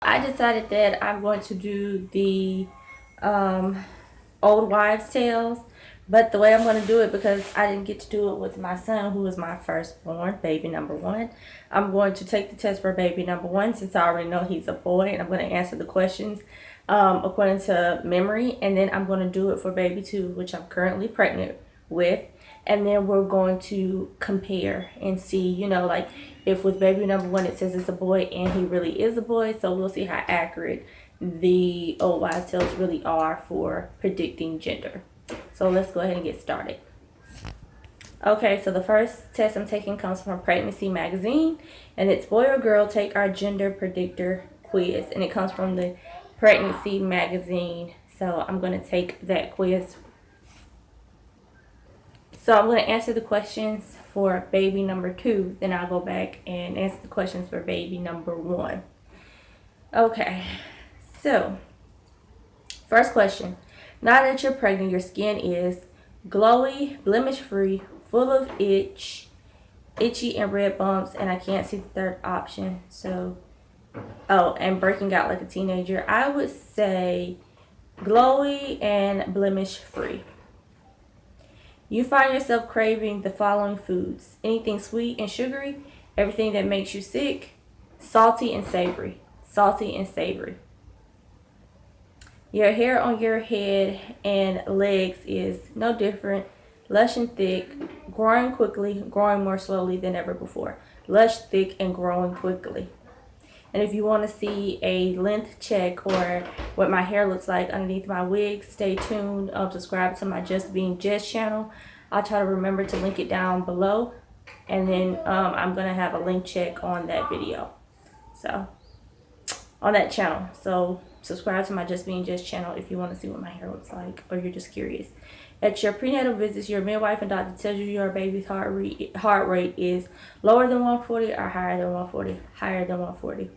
I decided that I'm going to do the um, old wives' tales, but the way I'm going to do it, because I didn't get to do it with my son, who was my firstborn, baby number one. I'm going to take the test for baby number one since I already know he's a boy, and I'm going to answer the questions according to memory, and then I'm going to do it for baby two, which I'm currently pregnant with, and then we're going to compare and see, like if with baby number one it says it's a boy and he really is a boy, so we'll see how accurate the old wives tales really are for predicting gender. So let's go ahead and get started. Okay, so the first test I'm taking comes from Pregnancy Magazine, and it's Boy or Girl, Take Our Gender Predictor Quiz, and it comes from the Pregnancy Magazine. So I'm going to take that quiz. So I'm going to answer the questions for baby number two, then I'll go back and answer the questions for baby number one. Okay, so first question. Now that you're pregnant, your skin is glowy, blemish free, full of itchy and red bumps, and I can't see the third option. So, and breaking out like a teenager. I would say glowy and blemish free. You find yourself craving the following foods: anything sweet and sugary, everything that makes you sick, salty and savory. Salty and savory. Your hair on your head and legs is no different, lush and thick, growing quickly, growing more slowly than ever before. Lush, thick, and growing quickly. And if you want to see a length check or what my hair looks like underneath my wig, stay tuned. Subscribe to my Just Being Jess channel. I'll try to remember to link it down below. And then I'm going to have a link check on that video. So, on that channel. So, subscribe to my Just Being Jess channel if you want to see what my hair looks like or you're just curious. At your prenatal visits, your midwife and doctor tells you your baby's heart rate is lower than 140 or higher than 140. Higher than 140.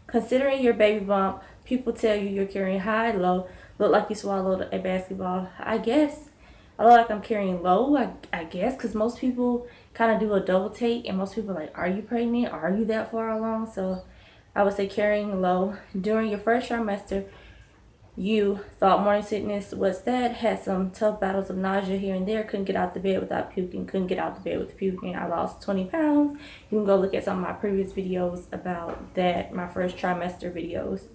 Considering your baby bump, people tell you you're carrying high, low, look like you swallowed a basketball. I guess I look like I'm carrying low, I guess, because most people kind of do a double take, and most people are like, are you pregnant? Are you that far along? So I would say carrying low. During your first trimester, you thought morning sickness was that, had some tough battles of nausea here and there, couldn't get out the bed without puking, couldn't get out the bed with puking. I lost 20 pounds. You can go look at some of my previous videos about that, my first trimester videos.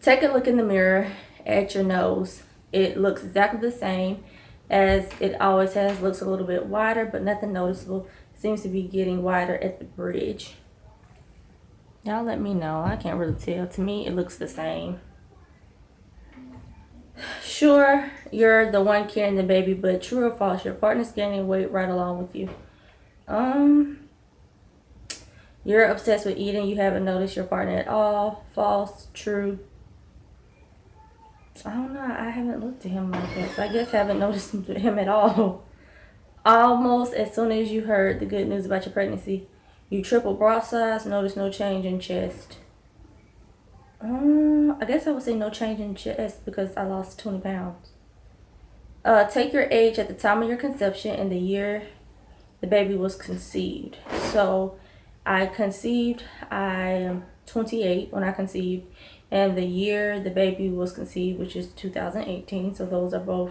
Take a look in the mirror at your nose. It looks exactly the same as it always has. Looks a little bit wider, but nothing noticeable. Seems to be getting wider at the bridge. Y'all let me know. I can't really tell. To me, it looks the same. Sure, you're the one carrying the baby, but true or false, your partner's gaining weight right along with you. You're obsessed with eating. You haven't noticed your partner at all. False, true. I don't know. I haven't looked at him like that, so I guess I haven't noticed him at all. Almost as soon as you heard the good news about your pregnancy, you triple bra size. Notice no change in chest. I guess I would say no change in chest because I lost 20 pounds. Take your age at the time of your conception and the year the baby was conceived. So I am 28 when I conceived, and the year the baby was conceived, which is 2018. So those are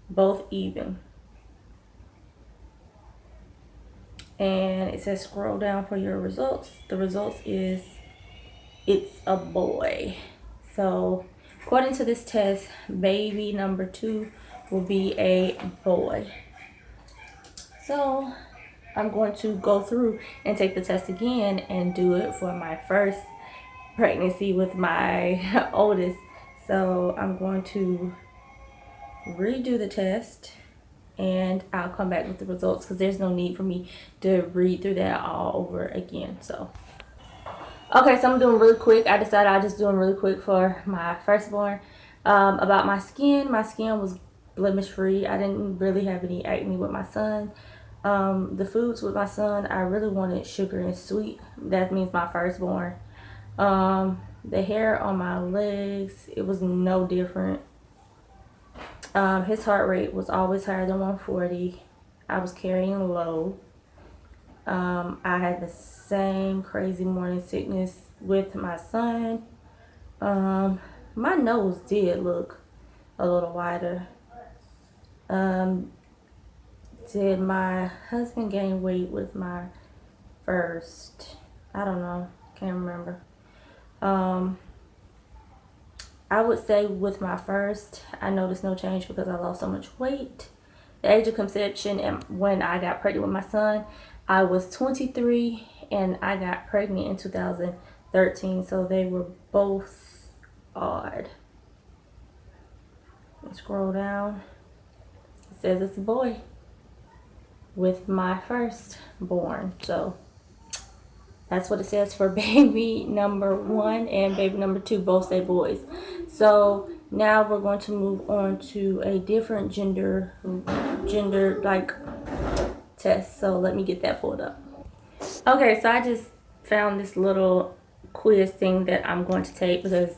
both even. And it says scroll down for your results. The results is it's a boy. So according to this test, baby number two will be a boy. So I'm going to go through and take the test again and do it for my first pregnancy with my oldest. So I'm going to redo the test and I'll come back with the results because there's no need for me to read through that all over again. So okay, so I'm doing really quick. I decided I'll just do them really quick for my firstborn. About my skin was blemish free. I didn't really have any acne with my son. The foods with my son, I really wanted sugar and sweet. That means my firstborn. The hair on my legs, it was no different. His heart rate was always higher than 140. I was carrying low. I had the same crazy morning sickness with my son. My nose did look a little wider. Did my husband gain weight with my first? I don't know. Can't remember. I would say with my first, I noticed no change because I lost so much weight. The age of conception and when I got pregnant with my son, I was 23 and I got pregnant in 2013. So they were both odd. Scroll down. It says it's a boy with my firstborn. So that's what it says for baby number 1 and baby number 2, both say boys. So now we're going to move on to a different gender like test. So let me get that pulled up. Okay, so I just found this little quiz thing that I'm going to take because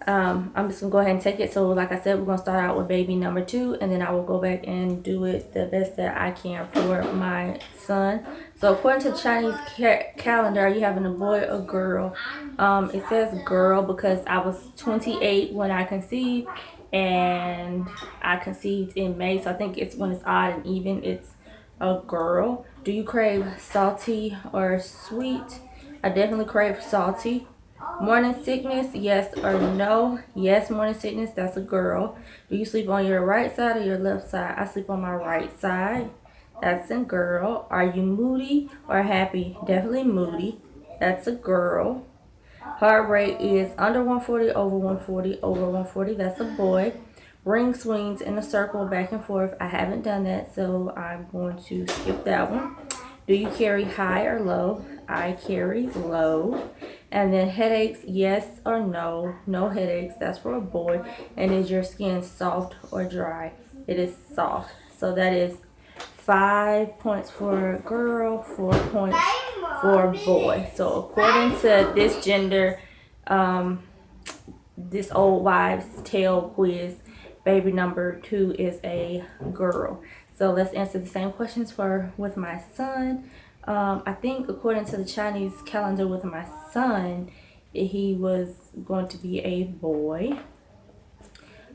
I'm just gonna go ahead and take it. So like I said, we're gonna start out with baby number 2 and then I will go back and do it the best that I can for my son. So according to the Chinese calendar, are you having a boy or girl? It says girl because I was 28 when I conceived and I conceived in May. So I think it's when it's odd and even, it's a girl. Do you crave salty or sweet? I definitely crave salty. Morning sickness, yes or no? Yes, morning sickness, that's a girl. Do you sleep on your right side or your left side? I sleep on my right side. That's a girl. Are you moody or happy? Definitely moody. That's a girl. Heart rate is under 140, over 140, over 140. That's a boy. Ring swings in a circle back and forth. I haven't done that, so I'm going to skip that one. Do you carry high or low? I carry low. And then headaches, yes or no? No headaches, that's for a boy. And is your skin soft or dry? It is soft. So that is 5 points for a girl, 4 points for a boy. So according to this gender, this old wives' tale quiz, baby number 2 is a girl. So let's answer the same questions with my son. I think according to the Chinese calendar with my son, he was going to be a boy.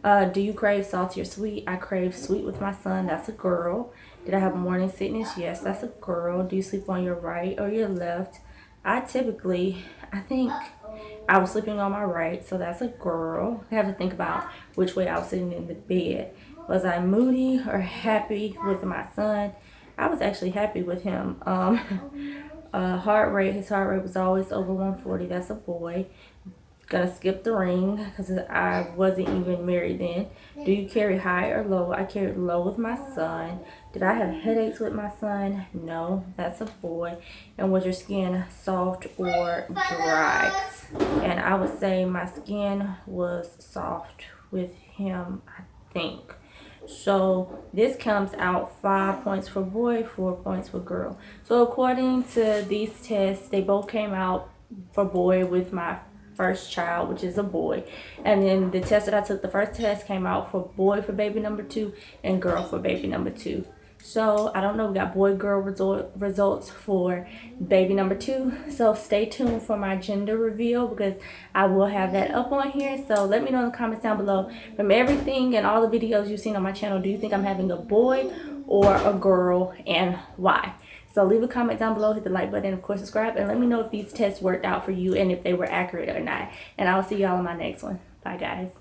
Do you crave salty or sweet? I crave sweet with my son. That's a girl. Did I have morning sickness? Yes, that's a girl. Do you sleep on your right or your left? I think I was sleeping on my right, so that's a girl. I have to think about which way I was sitting in the bed. Was I moody or happy with my son? I was actually happy with him. His heart rate was always over 140. That's a boy. Gonna skip the ring because I wasn't even married then. Do you carry high or low? I carried low with my son. Did I have headaches with my son? No, that's a boy. And was your skin soft or dry? And I would say my skin was soft with him, I think. So this comes out 5 points for boy, 4 points for girl. So according to these tests, they both came out for boy with my first child, which is a boy. And then the test that I took, the first test came out for boy for baby number 2 and girl for baby number 2. So I don't know, we got boy girl results for baby number 2. So stay tuned for my gender reveal because I will have that up on here. So let me know in the comments down below, from everything and all the videos you've seen on my channel, do you think I'm having a boy or a girl and why? So leave a comment down below, hit the like button, and of course subscribe, and let me know if these tests worked out for you and if they were accurate or not. And I'll see y'all in my next one. Bye guys.